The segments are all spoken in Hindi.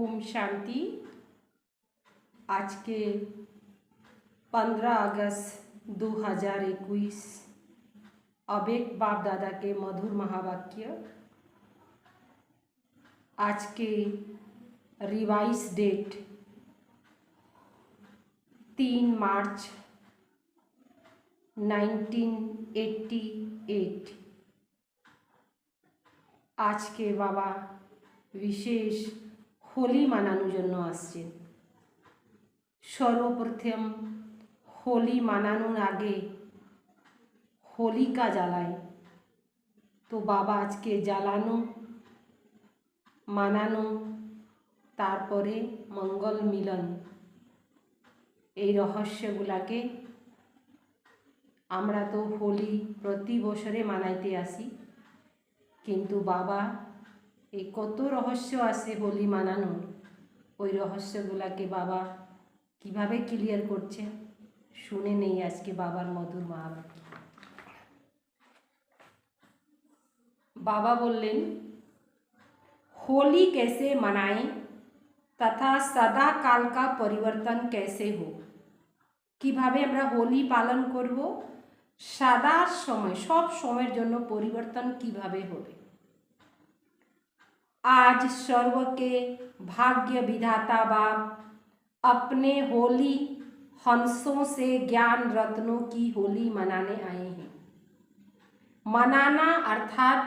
ओम शांति। आज के 15 अगस्त 2021 अब एक बाप दादा के मधुर महावाक्य। आज के रिवाइज डेट 3 मार्च 1988। आज के बाबा विशेष होली मानानोर जन्य आसছেন। सर्वप्रथम होली मानानोर आगे होलिका জ্বালায়। तो बाबा आज के জ্বালানো मानानो तारपरे मंगल मिलन এই রহস্যগুলাকে আমরা তো হোলি প্রতি বছরে মানাইতে আসি, কিন্তু বাবা এই কত রহস্য আছে হোলি মানানোর, ওই রহস্যগুলাকে বাবা কিভাবে ক্লিয়ার করছে শুনে নেই আজকে বাবার মধুর মহাবাক্য। बाबा बोलें होली कैसे मनाएं तथा सदा काल का परिवर्तन कैसे हो, কিভাবে আমরা হোলি পালন করব, সদা সময় সব সময়ের জন্য পরিবর্তন কিভাবে হবে। आज सर्व के भाग्य विधाता बाप अपने होली हंसों से ज्ञान रत्नों की होली मनाने आए हैं। मनाना अर्थात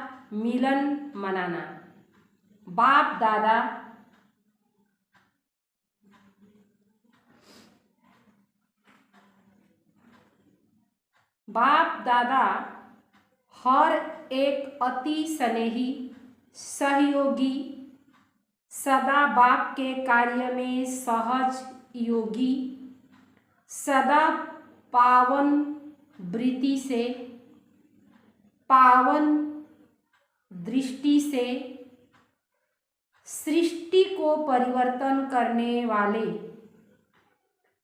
मिलन मनाना। बाप दादा हर एक अति स्नेही सहयोगी, सदा बाप के कार्य में सहज योगी, सदा पावन वृत्ति से पावन दृष्टि से सृष्टि को परिवर्तन करने वाले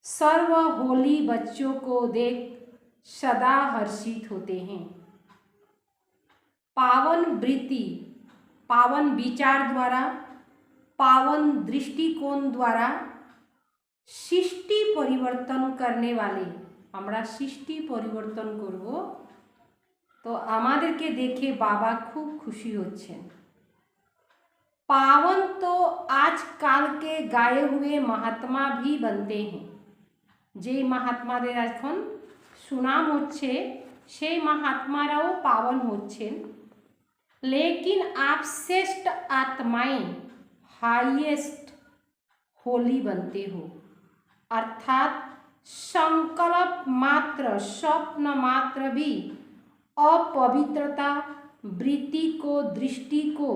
सर्व होली बच्चों को देख सदा हर्षित होते हैं। पावन वृत्ति पावन विचार द्वारा पावन दृष्टिकोण द्वारा सृष्टि परिवर्तन करने वाले আমরা সৃষ্টি পরিবর্তন করব। तो আমাদেরকে দেখে বাবা খুব খুশি হচ্ছেন। पावन तो आज काल के गाए हुए महात्मा भी बनते हैं। যে महात्माদের এখন সুনাম হচ্ছে সেই महात्माराও पावन হচ্ছেন। लेकिन आप श्रेष्ठ आत्माएं हाईएस्ट होली बनते हो, अर्थात संकल्प मात्र स्वप्न मात्र भी अपवित्रता वृत्ति को दृष्टि को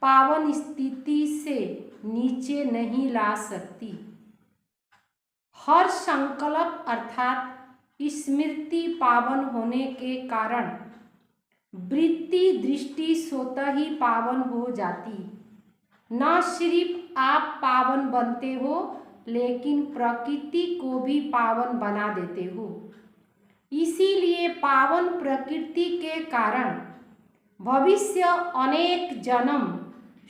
पावन स्थिति से नीचे नहीं ला सकती। हर संकल्प अर्थात स्मृति पावन होने के कारण वृत्ति दृष्टि स्वतः ही पावन हो जाती। न सिर्फ आप पावन बनते हो लेकिन प्रकृति को भी पावन बना देते हो। इसीलिए पावन प्रकृति के कारण भविष्य अनेक जन्म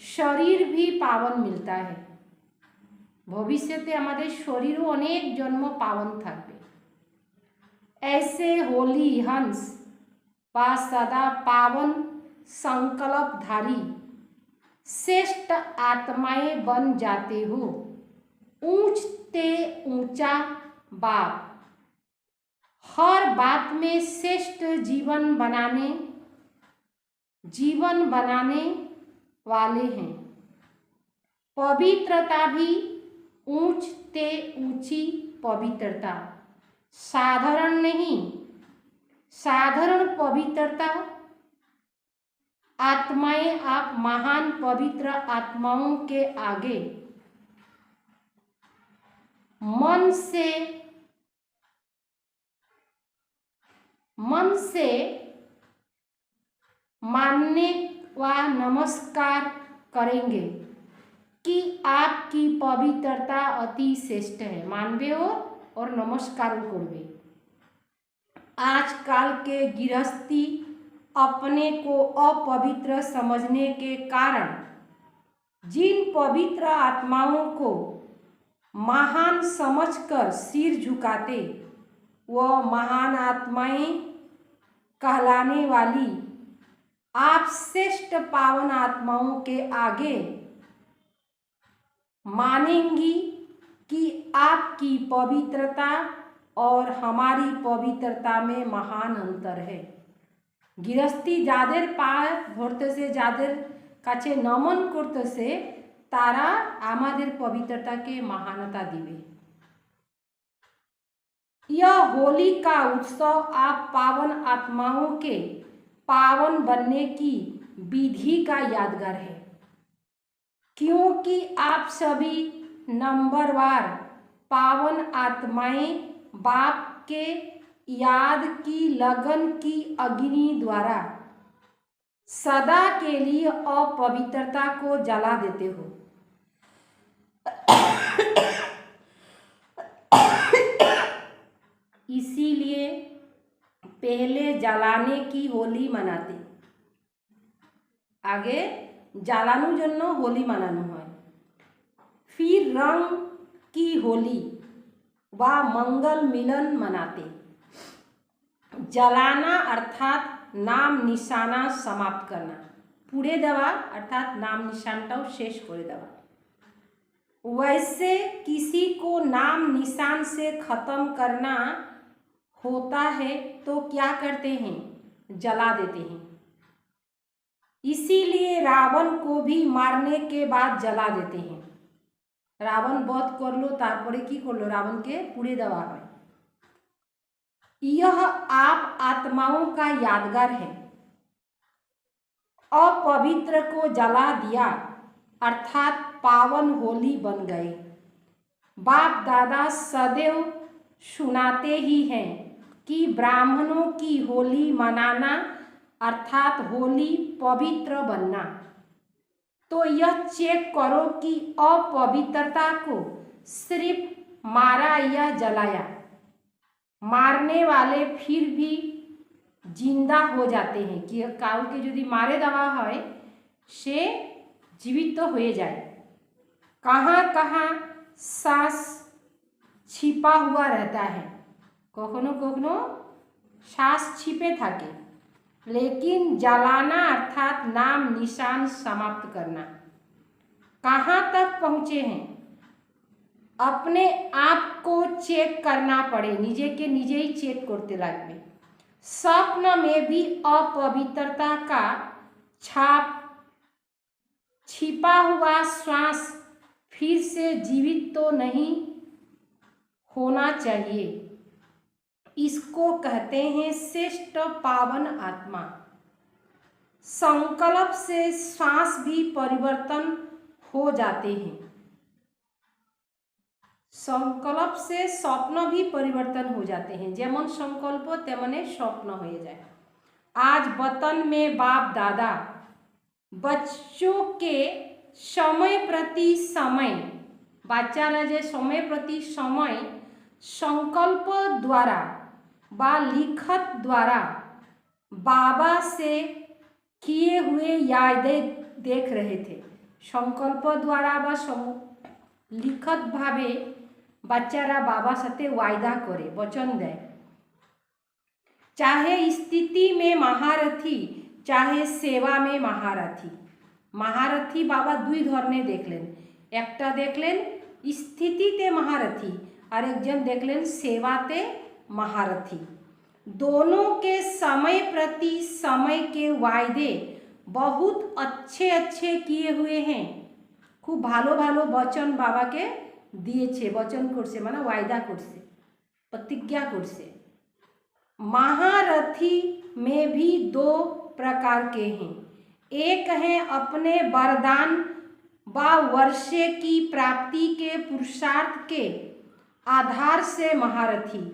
शरीर भी पावन मिलता है। भविष्यते हमारे शरीर अनेक जन्म पावन থাকবে। ऐसे होली हंस व सदा पावन संकल्पधारी श्रेष्ठ आत्माएं बन जाते हो। ऊंचते ऊंचा बाप हर बात में श्रेष्ठ जीवन बनाने वाले हैं। पवित्रता भी ऊंचते ऊंची पवित्रता, साधारण नहीं, साधारण पवित्रता। आत्माएं आप महान पवित्र आत्माओं के आगे मन से मानने व नमस्कार करेंगे कि आपकी पवित्रता अति श्रेष्ठ है। मानवे हो और नमस्कार करवे। आजकल के गृहस्थी अपने को अपवित्र समझने के कारण जिन पवित्र आत्माओं को महान समझकर सिर झुकाते, वह महान आत्माएं कहलाने वाली आप श्रेष्ठ पावन आत्माओं के आगे मानेंगी कि आपकी पवित्रता और हमारी पवित्रता में महान अंतर है। গৃহস্থী যাদের পা ধরতেছে, যাদের কাছে নমন করতেছে, তারা আমাদের पवित्रताকে महानता दिवे। यह होली का उत्सव आप पावन आत्माओं के पावन बनने की विधि का यादगार है, क्योंकि आप सभी नंबरवार पावन आत्माएं बाप के याद की लगन की अग्नि द्वारा सदा के लिए अपवित्रता को जला देते हो। इसीलिए पहले जलाने की होली मनाते, आगे জ্বালানোর জন্য होली मनानो है, फिर रंग की होली व मंगल मिलन मनाते। जलाना अर्थात नाम निशाना समाप्त करना, पुड़े देवा अर्थात नाम निशानटाও शेष করে देवा। वैसे किसी को नाम निशान से ख़त्म करना होता है तो क्या करते हैं? जला देते हैं। इसीलिए रावण को भी मारने के बाद जला देते हैं। रावण बध करलो तारपरे की करलो, रावण के पुड़े देवा है। यह आप आत्माओं का यादगार है। अपवित्र को जला दिया अर्थात पावन होली बन गए। बाप दादा सदैव सुनाते ही हैं कि ब्राह्मणों की होली मनाना अर्थात होली पवित्र बनना। तो यह चेक करो कि अपवित्रता को सिर्फ मारा या जलाया, मारने वाले फिर भी जिंदा हो जाते हैं कि काउके यदि मारे देवा है से जीवित तो हो जाए। कहाँ कहाँ सांस छिपा हुआ रहता है, कखनो कखनो सांस छिपे थाके, लेकिन जलाना अर्थात नाम निशान समाप्त करना। कहाँ तक पहुँचे हैं? अपने आप को चेक करना पड़े, निजे के निजे ही चेक करते लागबे। स्वप्न में भी अपवित्रता का छाप छिपा हुआ श्वास फिर से जीवित तो नहीं होना चाहिए। इसको कहते हैं श्रेष्ठ पावन आत्मा। संकल्प से श्वास भी परिवर्तन हो जाते हैं, संकल्प से स्वप्न भी परिवर्तन हो जाते हैं। जेमन संकल्प तेमने स्वप्न हो जाए। आज वतन में बाप दादा बच्चों के समय प्रति समय, बाच्चारा जे समय प्रति समय संकल्प द्वारा बा लिखत द्वारा बाबा से किए हुए यादें देख रहे थे। संकल्प द्वारा बा लिखत भावे बाच्चारा बाबा साथे वायदा करे, वचन दे। चाहे स्थिति में महारथी, चाहे सेवा में महारथी। महारथी बाबा दुई धरने देखलें, एकटा देखलें स्थितिते महारथी और एकजन देखलें सेवाते महारथी। दोनों के समय प्रति समय के वायदे बहुत अच्छे अच्छे किए हुए हैं। खूब भालो भालो वचन बाबा के दिए, वचन करছে माना वायदा करছে, प्रतिज्ञा करছে। महारथी में भी दो प्रकार के हैं। एक है अपने वरदान व वर्षे की प्राप्ति के पुरुषार्थ के आधार से महारथी,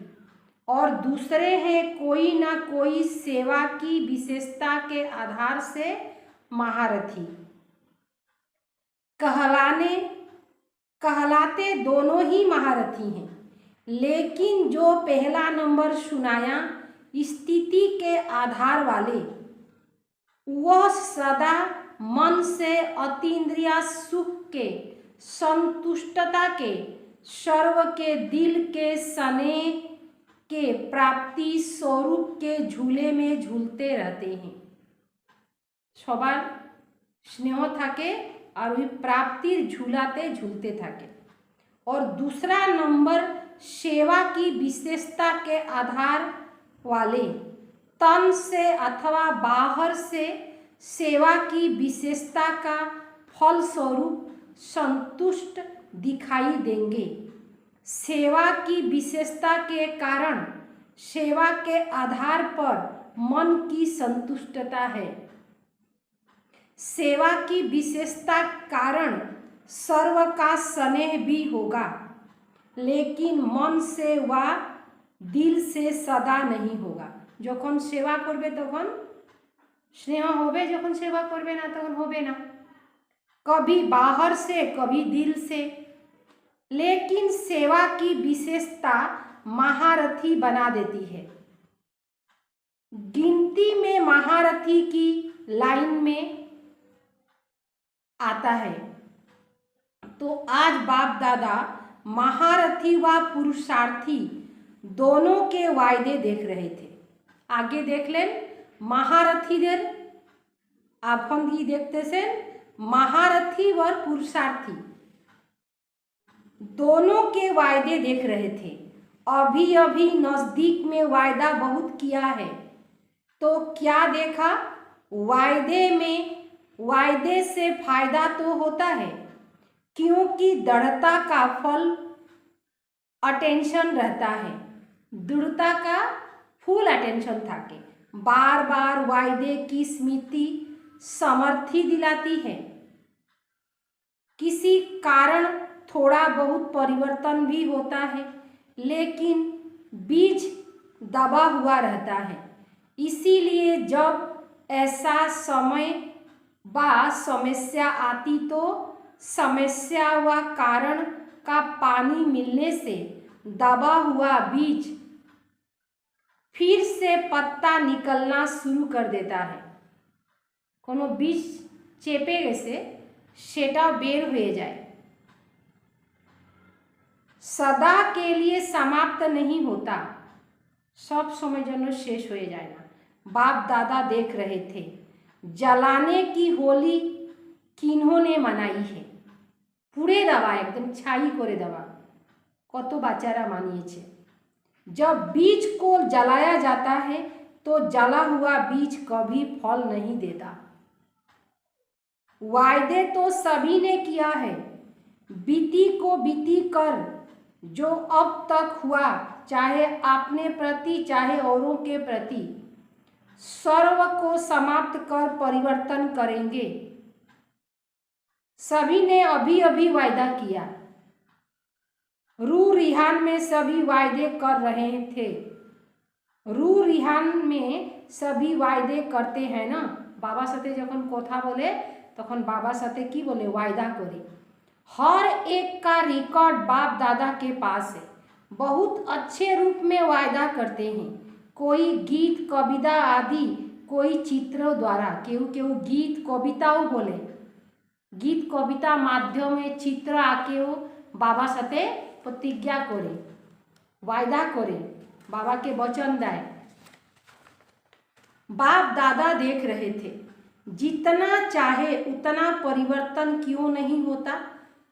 और दूसरे हैं कोई ना कोई सेवा की विशेषता के आधार से महारथी। कहलाते दोनों ही महारथी हैं, लेकिन जो पहला नंबर सुनाया स्थिति के आधार वाले, वह सदा मन से अतीन्द्रिय सुख के, संतुष्टता के, सर्व के दिल के स्नेह के प्राप्ति स्वरूप के झूले में झूलते रहते हैं। सबार स्नेह थाके और वही प्राप्तिर झूलाते झूलते थाके। और दूसरा नंबर, सेवा की विशेषता के आधार वाले तन से अथवा बाहर से सेवा की विशेषता का फल स्वरूप संतुष्ट दिखाई देंगे। सेवा की विशेषता के कारण सेवा के आधार पर मन की संतुष्टता है। सेवा की विशेषता कारण सर्व का स्नेह भी होगा, लेकिन मन से व दिल से सदा नहीं होगा। যখন সেবা করবে তখন স্নেহ হবে, যখন সেবা করবে না তখন হবে না। कभी बाहर से कभी दिल से, लेकिन सेवा की विशेषता महारथी बना देती है। गिनती में महारथी की लाइन में आता है। तो आज बाप दादा महारथी व पुरुषार्थी दोनों के वायदे देख रहे थे। आगे देख लें महारथीদের, এখন কি দেখতেছেন महारथी व पुरुषार्थी दोनों के वायदे देख रहे थे। अभी अभी नजदीक में वायदा बहुत किया है, तो क्या देखा? वायदे से फायदा तो होता है, क्योंकि दृढ़ता का फल अटेंशन रहता है। दृढ़ता का फुल अटेंशन थाके। बार बार वायदे की स्मृति समर्थी दिलाती है। किसी कारण थोड़ा बहुत परिवर्तन भी होता है, लेकिन बीज दबा हुआ रहता है। इसीलिए जब ऐसा समय व समस्या आती तो समस्या व कारण का पानी मिलने से दबा हुआ बीज फिर से पत्ता निकलना शुरू कर देता है। कोनो बीज चेपे गेছে সেটা বের হয়ে যায়। सदा के लिए समाप्त नहीं होता, सब समय जन शेष हो जाए ना। बाप दादा देख रहे थे जलाने की होली किन्होंने मनाई है। पुड़े देवा, एकदम छाई करे देवा, कत बाचारा मानिए। जब बीज को जलाया जाता है तो जला हुआ बीज कभी फल नहीं देता। वायदे तो सभी ने किया है, बीती को बीती कर जो अब तक हुआ, चाहे अपने प्रति चाहे औरों के प्रति, सर्व को समाप्त कर परिवर्तन करेंगे। सभी ने अभी अभी वायदा किया। रू रिहान में सभी वायदे कर रहे थे। रू रिहान में सभी वायदे करते हैं ना। बाबा साथे जखन कथा बोले तखन बाबा साथे की बोले? वायदा करे। हर एक का रिकॉर्ड बाप दादा के पास है। बहुत अच्छे रूप में वायदा करते हैं। कोई गीत कविता आदि, कोई चित्रों द्वारा, केहू केहू गीत कविताओं बोले, गीत कविता माध्यमे चित्र आकेओ बाबा साथे प्रतिज्ञा करे, वायदा करे, बाबा के वचन दाए। बाप दादा देख रहे थे जितना चाहे उतना परिवर्तन क्यों नहीं होता।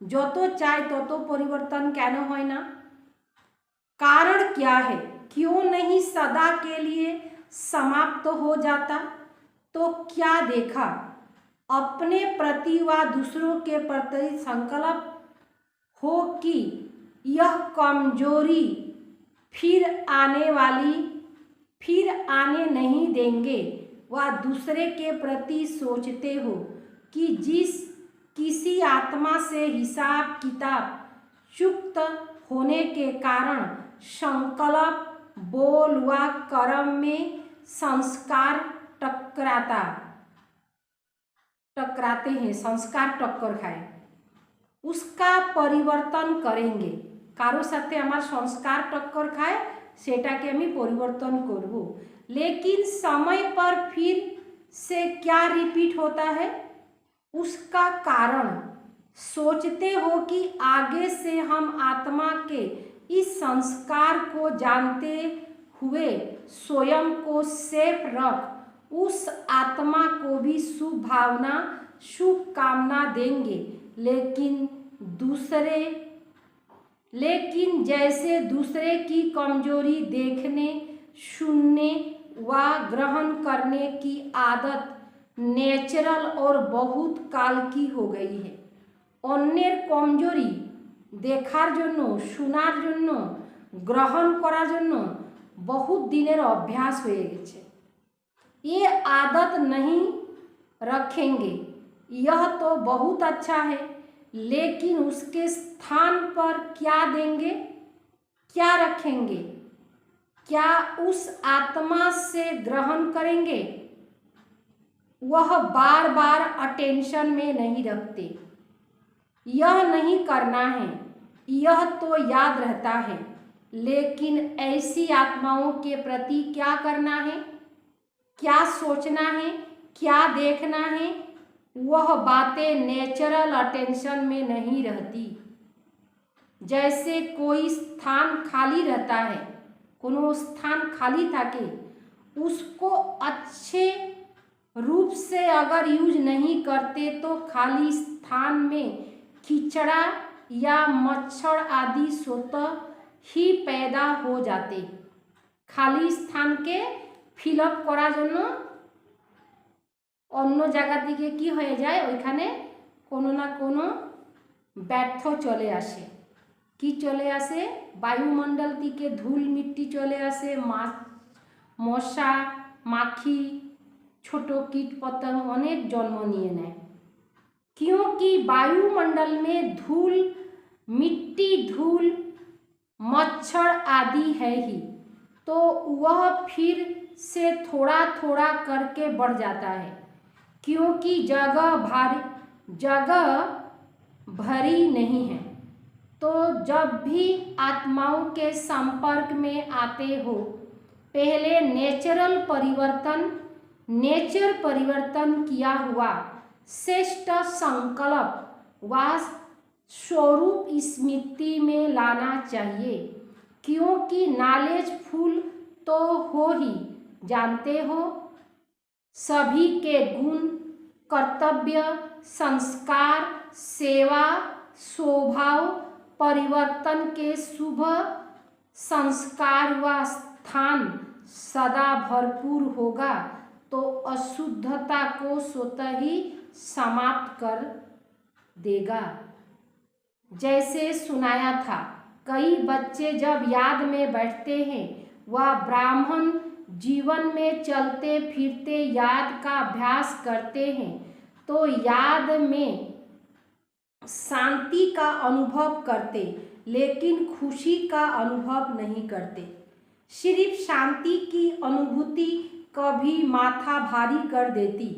जो तो चाहे तो परिवर्तन कैन होय ना? कारण क्या है? क्यों नहीं सदा के लिए समाप्त हो जाता? तो क्या देखा? अपने प्रति व दूसरों के प्रति संकल्प हो कि यह कमजोरी फिर आने नहीं देंगे, व दूसरे के प्रति सोचते हो कि जिस किसी आत्मा से हिसाब किताब चुक्त होने के कारण संकल्प, बोल व कर्म में संस्कार टकराते हैं, संस्कार टक्कर खाए, उसका परिवर्तन करेंगे। कारो साथे आमार संस्कार टक्कर खाए सेटाके आमी परिवर्तन करब। लेकिन समय पर फिर से क्या रिपीट होता है? उसका कारण सोचते हो कि आगे से हम आत्मा के इस संस्कार को जानते हुए स्वयं को सेफ रख उस आत्मा को भी शुभ भावना शुभ कामना देंगे, लेकिन जैसे दूसरे की कमजोरी देखने, सुनने व ग्रहण करने की आदत नेचुरल और बहुत काल की हो गई है। अन्येर कमजोरी देखार जन्य, शोनार जन्य, ग्रहण करार जन्य बहुत दिनेर अभ्यास हो गेछे। ये आदत नहीं रखेंगे यह तो बहुत अच्छा है, लेकिन उसके स्थान पर क्या देंगे, क्या रखेंगे? क्या उस आत्मा से ग्रहण करेंगे? वह बार बार अटेंशन में नहीं रखते। यह नहीं करना है, यह तो याद रहता है, लेकिन ऐसी आत्माओं के प्रति क्या करना है, क्या सोचना है, क्या देखना है, वह बातें नेचुरल अटेंशन में नहीं रहती। जैसे कोई स्थान खाली रहता है, कोनो स्थान खाली था कि उसको अच्छे रूप से अगर यूज नहीं करते तो खाली स्थान में कीचड़ा या मच्छर आदि स्वतः ही पैदा हो जाते। खाली स्थान के फिलअप करार जन्य अन्य जगह दिके कि हये जाए, ओइखाने कोनो ना कोनो व्यर्थ चले आसे। कि चले आसे? वायुमंडल दिके धूल मिट्टी चले आसे, मशा माखी छोटो कीट पतंग अनेक जन्म निये नेय। क्योंकि वायुमंडल में धूल मिट्टी, धूल मच्छर आदि है ही, तो वह फिर से थोड़ा थोड़ा करके बढ़ जाता है, क्योंकि जगह भरी नहीं है। तो जब भी आत्माओं के संपर्क में आते हो, पहले नेचर परिवर्तन किया हुआ श्रेष्ठ संकल्प व स्वरूप स्मृति में लाना चाहिए, क्योंकि नॉलेज फुल तो हो ही, जानते हो सभी के गुण, कर्तव्य, संस्कार, सेवा, स्वभाव परिवर्तन के शुभ संस्कार व स्थान सदा भरपूर होगा तो अशुद्धता को स्वतः ही समाप्त कर देगा। जैसे सुनाया था, कई बच्चे जब याद में बैठते हैं वह ब्राह्मण जीवन में चलते फिरते याद का अभ्यास करते हैं, तो याद में शांति का अनुभव करते, लेकिन खुशी का अनुभव नहीं करते। सिर्फ शांति की अनुभूति कभी माथा भारी कर देती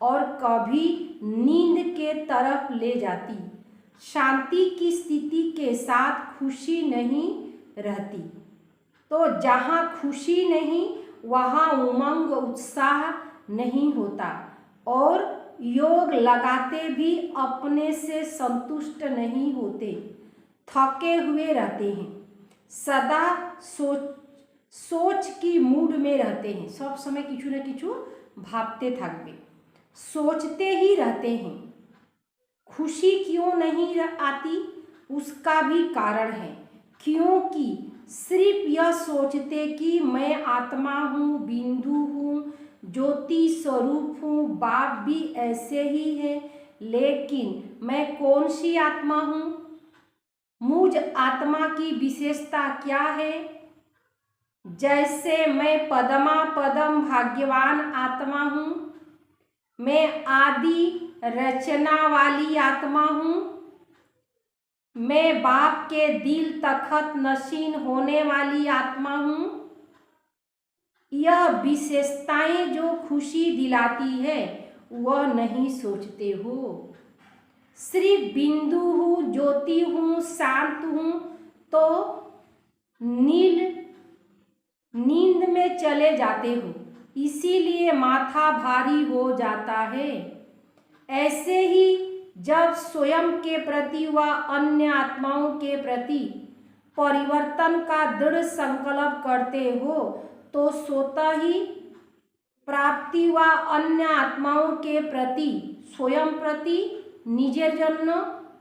और कभी नींद के तरफ ले जाती। शांति की स्थिति के साथ खुशी नहीं रहती, तो जहाँ खुशी नहीं वहाँ उमंग उत्साह नहीं होता, और योग लगाते भी अपने से संतुष्ट नहीं होते, थके हुए रहते हैं, सदा सोच की मूड में रहते हैं, सब समय किछु न किछु भाबते थाकबे, सोचते ही रहते हैं। खुशी क्यों नहीं आती, उसका भी कारण है, क्योंकि सिर्फ यह सोचते कि मैं आत्मा हूँ, बिंदु हूँ, ज्योति स्वरूप हूँ, बाप भी ऐसे ही है, लेकिन मैं कौन सी आत्मा हूँ, मुझ आत्मा की विशेषता क्या है? जैसे मैं पदमा पदम भाग्यवान आत्मा हूँ, मैं आदि रचना वाली आत्मा हूँ, मैं बाप के दिल तखत नशीन होने वाली आत्मा हूँ। यह विशेषताएं जो खुशी दिलाती है वह नहीं सोचते हो। सिर्फ बिंदु हूँ, ज्योति हूँ, शांत हूँ, तो नींद में चले जाते हो, इसीलिए माथा भारी हो जाता है। ऐसे ही जब स्वयं के प्रति व अन्य आत्माओं के प्रति परिवर्तन का दृढ़ संकल्प करते हो तो स्वतः ही प्राप्ति व अन्य आत्माओं के प्रति स्वयं प्रति निजेर जन्य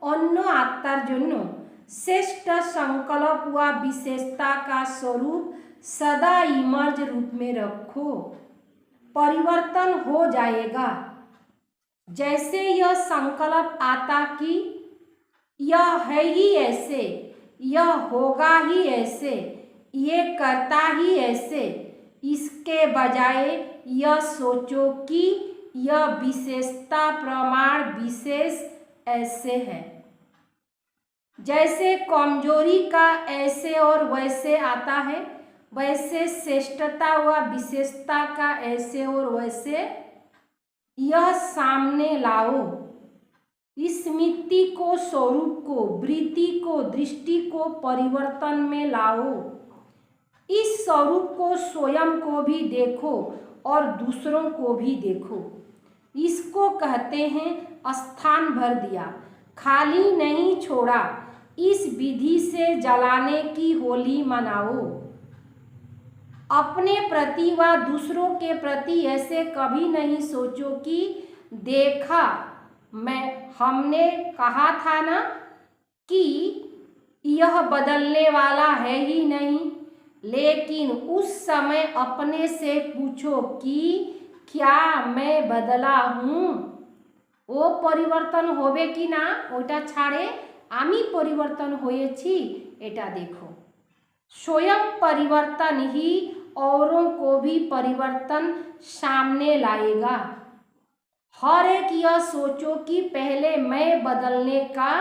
अन्य आत्मार जन्य श्रेष्ठ संकल्प व विशेषता का स्वरूप सदा इमर्ज रूप में रखो। परिवर्तन हो जाएगा। जैसे यह संकल्प आता कि यह है ही ऐसे, यह होगा ही ऐसे, ये करता ही ऐसे, इसके बजाय यह सोचो कि यह विशेषता प्रमाण विशेष ऐसे है। जैसे कमजोरी का ऐसे और वैसे आता है, वैसे श्रेष्ठता व विशेषता का ऐसे और वैसे यह सामने लाओ। स्मृति को, स्वरूप को, वृत्ति को, दृष्टि को परिवर्तन में लाओ। इस स्वरूप को स्वयं को भी देखो और दूसरों को भी देखो। इसको कहते हैं स्थान भर दिया, खाली नहीं छोड़ा। इस विधि से जलाने की होली मनाओ। अपने प्रति व दूसरों के प्रति ऐसे कभी नहीं सोचो कि देखा, हमने कहा था ना कि यह बदलने वाला है ही नहीं। लेकिन उस समय अपने से पूछो कि क्या मैं बदला हूँ? वो परिवर्तन होबे कि ना ओटा छाड़े आमी परिवर्तन होएছি एटा देखो। स्वयं परिवर्तन ही औरों को भी परिवर्तन सामने लाएगा। हर एक यह सोचो कि पहले मैं बदलने का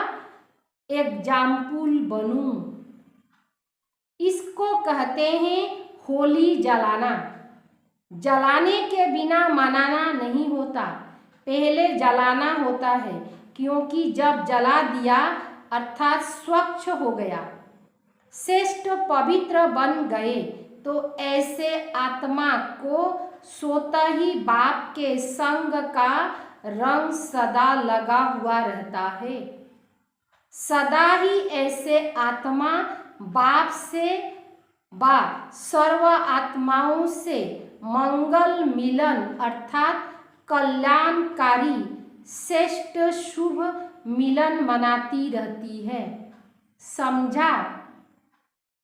एग्जाम्पल बनूं। इसको कहते हैं होली जलाना। जलाने के बिना मनाना नहीं होता, पहले जलाना होता है, क्योंकि जब जला दिया अर्थात स्वच्छ हो गया, श्रेष्ठ पवित्र बन गए, तो ऐसे आत्मा को स्वतः ही बाप के संग का रंग सदा लगा हुआ रहता है। सदा ही ऐसे आत्मा बाप से बा सर्व आत्माओं से मंगल मिलन अर्थात कल्याणकारी श्रेष्ठ शुभ मिलन मनाती रहती है। समझा?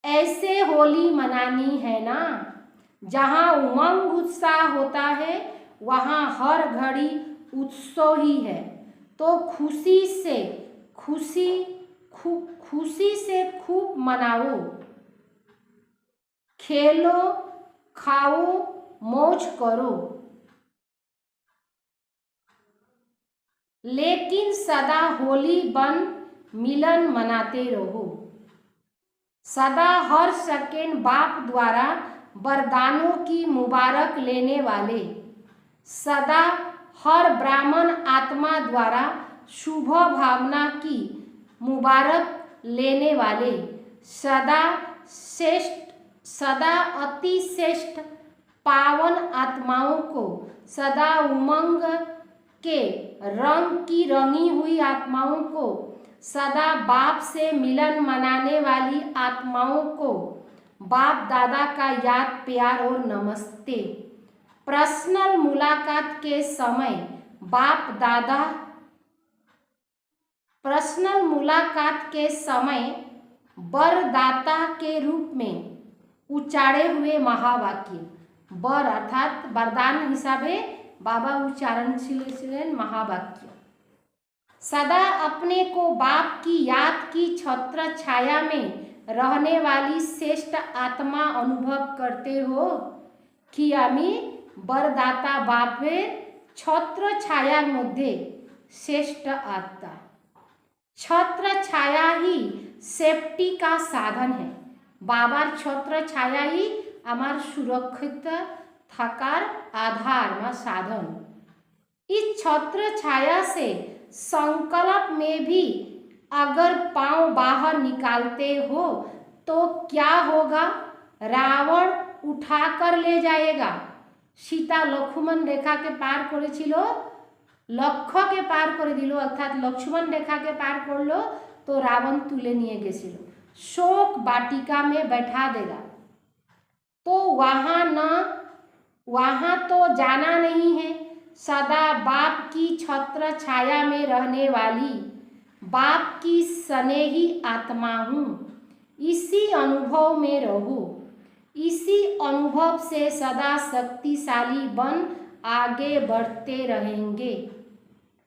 ऐसे होली मनानी है ना, जहाँ उमंग उत्साह होता है वहाँ हर घड़ी उत्सव ही है। तो खुशी से खूब मनाओ, खेलो, खाओ, मौज करो, लेकिन सदा होली बन मिलन मनाते रहो। सदा हर सेकेंड बाप द्वारा वरदानों की मुबारक लेने वाले, सदा हर ब्राह्मण आत्मा द्वारा शुभ भावना की मुबारक लेने वाले, सदा अति श्रेष्ठ पावन आत्माओं को, सदा उमंग के रंग की रंगी हुई आत्माओं को, सदा बाप से मिलन मनाने वाली आत्माओं को बाप दादा का याद प्यार और नमस्ते। पर्सनल मुलाकात के समय बाप दादा, पर्सनल मुलाकात के समय वरदाता के रूप में उच्चारे हुए महावाक्य, बर अर्थात वरदान हिसाबे बाबा उच्चारण छिलेन महावाक्य। सदा अपने को बाप की याद की छत्र छाया में रहने वाली श्रेष्ठ आत्मा अनुभव करते हो कि आमी वरदाता बापेर छत्र छायार मध्य श्रेष्ठ आत्मा। छत्र छाया ही सेफ्टी का साधन है। बाबार छत्र छाया ही आमार सुरक्षित थाकार आधार व साधन। इस छत्र छाया से संकल्प में भी अगर पांव बाहर निकालते हो तो क्या होगा? रावण उठा कर ले जाएगा। सीता लक्ष्मण रेखा के पार करेछिलो লক্ষ্য के पार করে দিল, অর্থাৎ লক্ষ্মণ রেখাকে পার করলো, तो रावण তুলে নিয়ে গেছিল। शोक वाटिका में बैठा देगा, तो वहाँ तो जाना नहीं है। सदा बाप की छत्र छाया में रहने वाली बाप की स्नेही आत्मा हूँ। इसी अनुभव में रहो, इसी अनुभव से सदा शक्तिशाली बन आगे बढ़ते रहेंगे।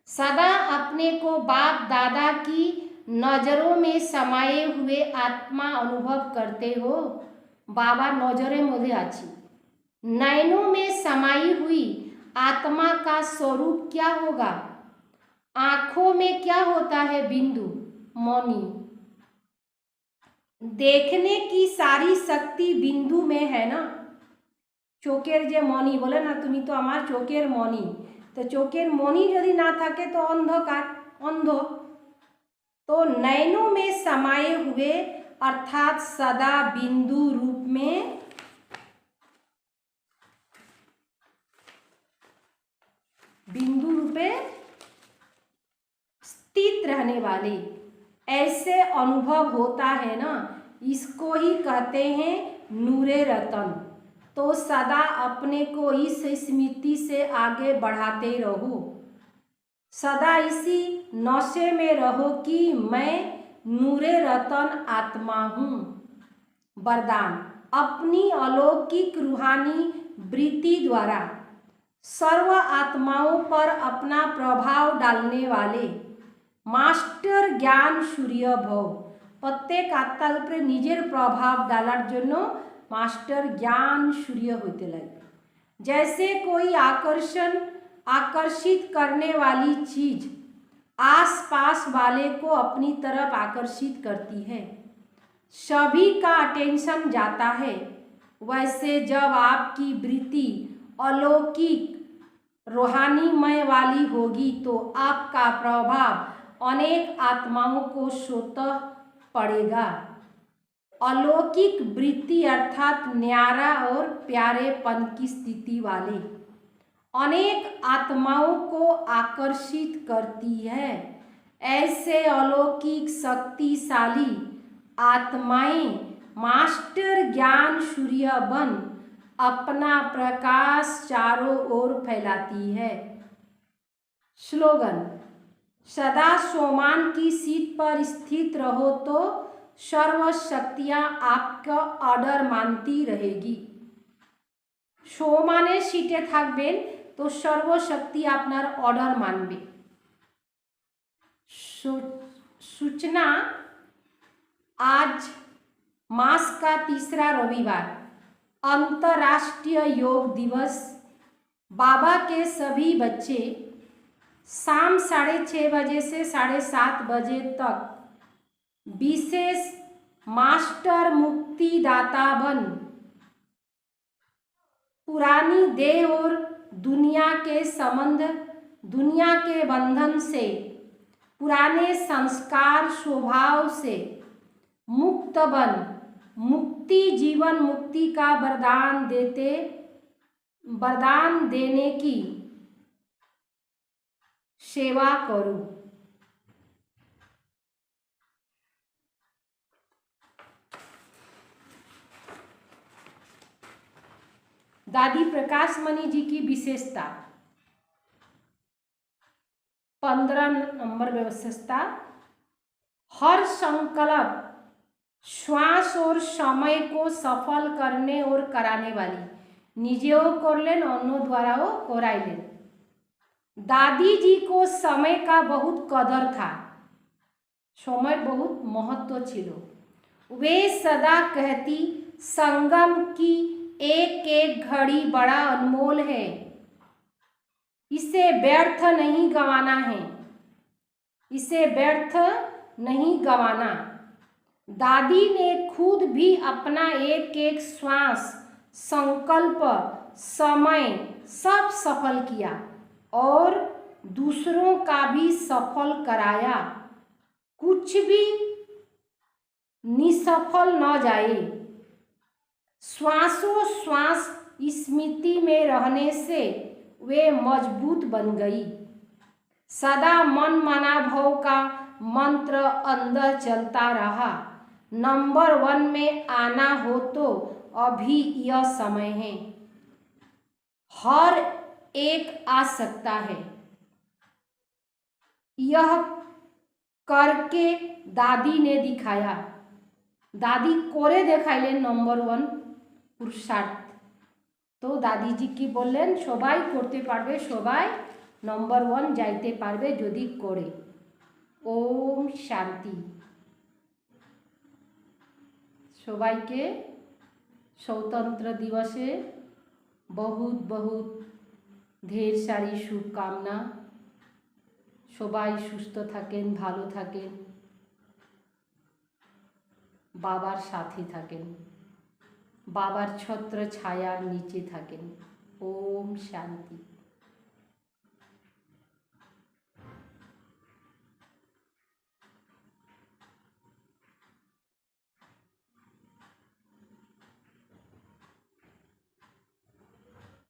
सदा अपने को बाप दादा की नज़रों में समाये हुए आत्मा अनुभव करते हो। बाबा नजरे मध्य आछि, नयनों में समाई हुई आत्मा का स्वरूप क्या होगा? आँखों में क्या होता है? बिंदु मौनी। देखने की सारी शक्ति बिंदु में है ना। चोकेर जे मणि बोले ना, तुमी तो आमार चोकेर मणि, तो चोकेर मणि यदि ना थाके तो अंधकार, अंध। तो नयनों में समाये हुए अर्थात सदा बिंदु रूप में बिंदु रूपे स्थित रहने वाले ऐसे अनुभव होता है ना, इसको ही कहते हैं नूरे रतन। तो सदा अपने को इस स्मृति से आगे बढ़ाते रहो, सदा इसी नशे में रहो कि मैं नूरे रतन आत्मा हूँ। वरदान, अपनी अलौकिक रूहानी वृत्ति द्वारा सर्व आत्माओं पर अपना प्रभाव डालने वाले मास्टर ज्ञान सूर्य भव। प्रत्येक आत्मार उपरे निजेर प्रभाव डालार जन्य मास्टर ज्ञान सूर्य होते लगे। जैसे कोई आकर्षित करने वाली चीज आसपास वाले को अपनी तरफ आकर्षित करती है, सभी का अटेंशन जाता है, वैसे जब आपकी वृत्ति अलौकिक रूहानीमय वाली होगी तो आपका प्रभाव अनेक आत्माओं को स्वतः पड़ेगा। अलौकिक वृत्ति अर्थात न्यारा और प्यारेपन की स्थिति वाले अनेक आत्माओं को आकर्षित करती है। ऐसे अलौकिक शक्तिशाली आत्माएं मास्टर ज्ञान सूर्य बन अपना प्रकाश चारों ओर फैलाती है। स्लोगन, सदा सोमान की सीट पर स्थित रहो तो सर्व शक्तियाँ आपका ऑर्डर मानती रहेगी। सोमाने सीटे থাকবেন तो सर्वशक्ति আপনার ऑर्डर मानबे। सूचना, आज मास का तीसरा रविवार अंतर्राष्ट्रीय योग दिवस। बाबा के सभी बच्चे शाम 6:30 बजे से 7:30 बजे तक विशेष मास्टर मुक्तिदाता बन पुरानी देह और दुनिया के संबंध, दुनिया के बंधन से, पुराने संस्कार स्वभाव से मुक्त बन मुक्ति जीवन मुक्ति का वरदान देने की सेवा करो। दादी प्रकाशमणि जी की विशेषता, 15 नंबर विशेषता, हर संकल्प श्वास और समय को सफल करने और कराने वाली, निजेओ करलेन अन्य द्वाराओ कराइलेन। दादी जी को समय का बहुत कदर था, समय बहुत महत्व छिलो। वे सदा कहती, संगम की एक एक घड़ी बड़ा अनमोल है, इसे व्यर्थ नहीं गंवाना है, इसे व्यर्थ नहीं गंवाना। दादी ने खुद भी अपना एक एक श्वास, संकल्प, समय सब सफल किया और दूसरों का भी सफल कराया। कुछ भी निसफल न जाए। श्वासों श्वास स्मृति में रहने से वे मजबूत बन गई। सदा मन मना भव का मंत्र अंदर चलता रहा। नंबर 1 में आना हो तो अभी यह समय है। हर एक आ सकता है। यह करके दादी ने दिखाया। दादी करे देखाइलेन नंबर 1 पुरुषार्थ। तो दादी जी की बोलें सबाई करते पारबे, सबाई नंबर 1 जाइते पारबे यदि करे। ओम शांति। सबाइके स्वतंत्र दिवसे बहुत बहुत ढेर सारी शुभकामना। सबाई सुस्थ थाकेन, भालो थाकेन, बाबार साथे थाकेन, बाबार छत्र छायार नीचे थाकेन। ओम शांति।